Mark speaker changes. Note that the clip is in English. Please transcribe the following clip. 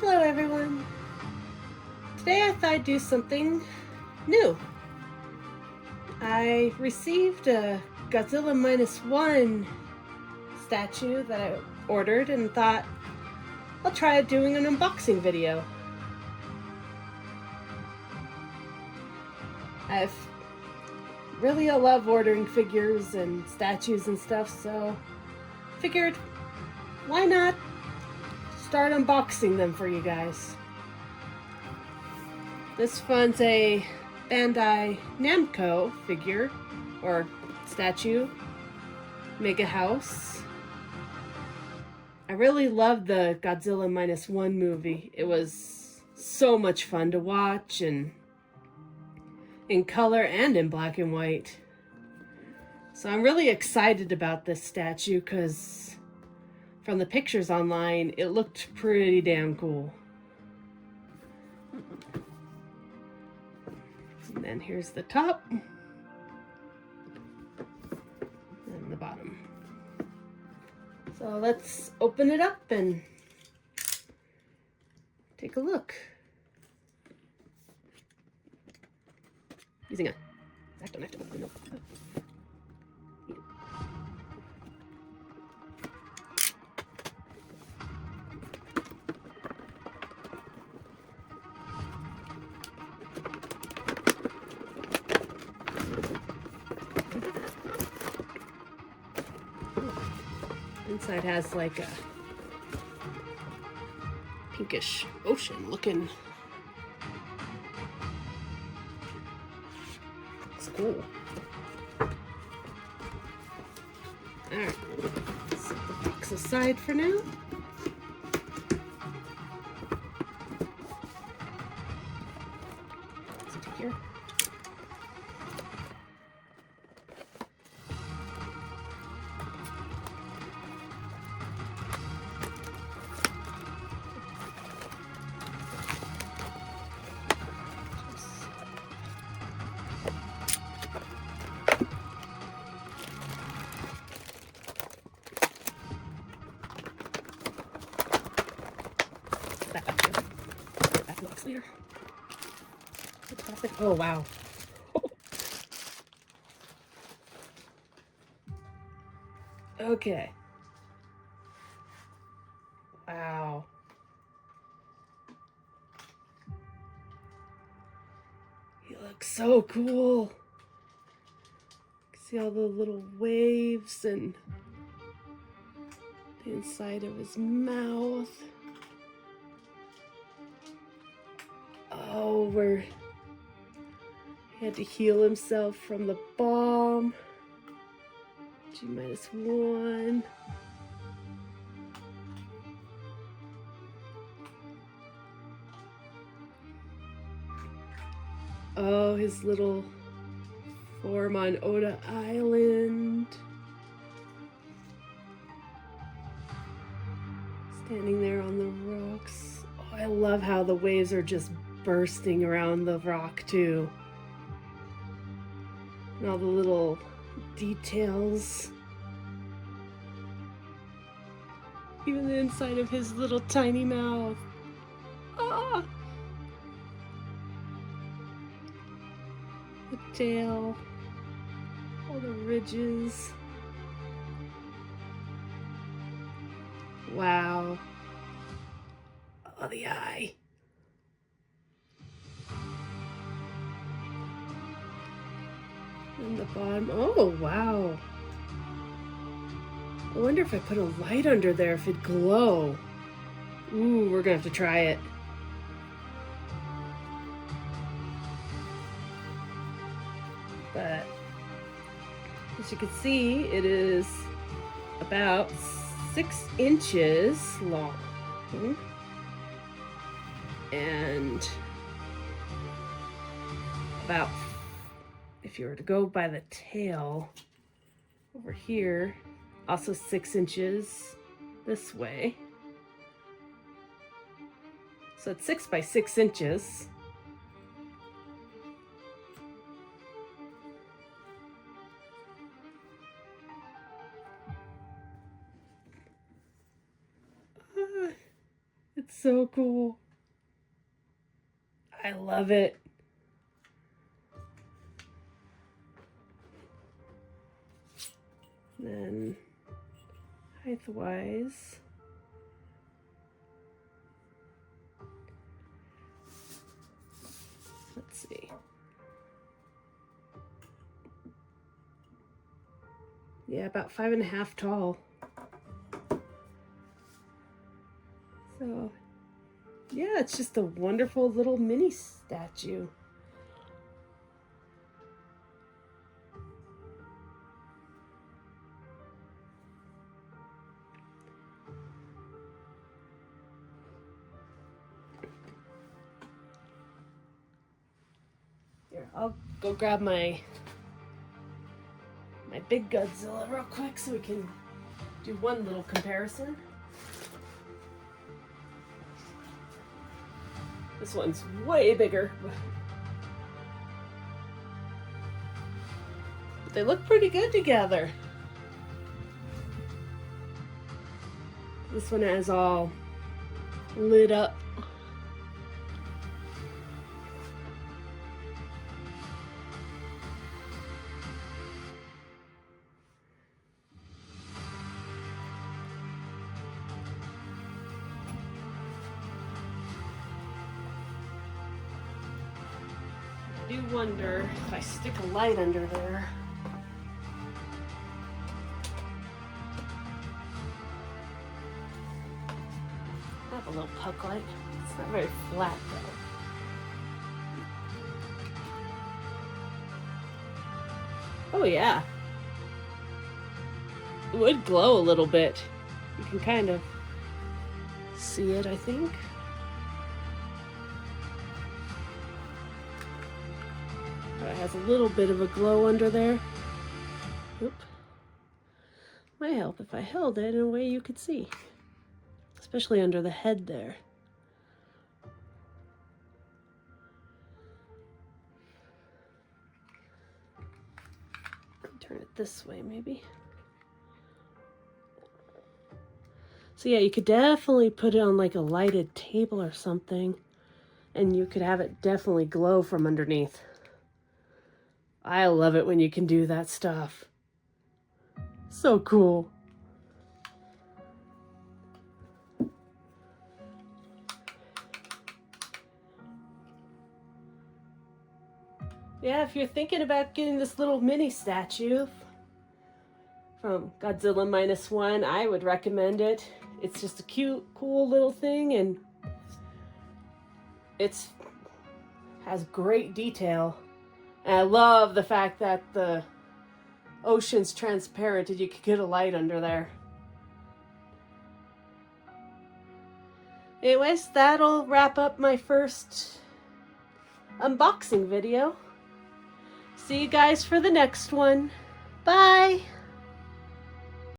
Speaker 1: Hello everyone! Today I thought I'd do something new. I received a Godzilla -1 statue that I ordered and thought I'll try doing an unboxing video. I love ordering figures and statues and stuff, so figured why not start unboxing them for you guys. This one's a Bandai Namco figure or statue, MegaHouse. I really loved the Godzilla -1 movie. It was so much fun to watch, and in color and in black and white. So I'm really excited about this statue because from the pictures online, it looked pretty damn cool. And then here's the top and the bottom. So let's open it up and take a look. Using a exacto knife to open it up. Inside has like a pinkish ocean looking. It's cool. Alright, set the box aside for now. Let's take here. Back the box later. Oh wow. Okay. Wow. He looks so cool. See all the little waves and the inside of his mouth. Oh, where he had to heal himself from the bomb. G-1. Oh, his little form on Oda Island. Standing there on the rocks. Oh, I love how the waves are just bursting around the rock too. And all the little details. Even the inside of his little tiny mouth. Ah! The tail. All the ridges. Wow. Oh, the eye. And the bottom. Oh, wow. I wonder if I put a light under there, if it'd glow. Ooh, we're gonna have to try it. But as you can see, it is about 6 inches long. And about, if you were to go by the tail over here, also 6 inches this way. So it's 6 by 6 inches. It's so cool. I love it. Then height-wise, let's see. Yeah, about 5.5 tall. So, yeah, it's just a wonderful little mini statue. Here, I'll go grab my big Godzilla real quick so we can do one little comparison. This one's way bigger. But they look pretty good together. This one is all lit up. I do wonder if I stick a light under there. I have a little puck light. It's not very flat though. Oh yeah. It would glow a little bit. You can kind of see it, I think. It has a little bit of a glow under there. Oop. Might help if I held it in a way you could see. Especially under the head there. Turn it this way maybe. So yeah, you could definitely put it on like a lighted table or something, and you could have it definitely glow from underneath. I love it when you can do that stuff. So cool. Yeah, if you're thinking about getting this little mini statue from Godzilla -1, I would recommend it. It's just a cute, cool little thing, and it's has great detail. And I love the fact that the ocean's transparent and you can get a light under there. Anyways, that'll wrap up my first unboxing video. See you guys for the next one. Bye!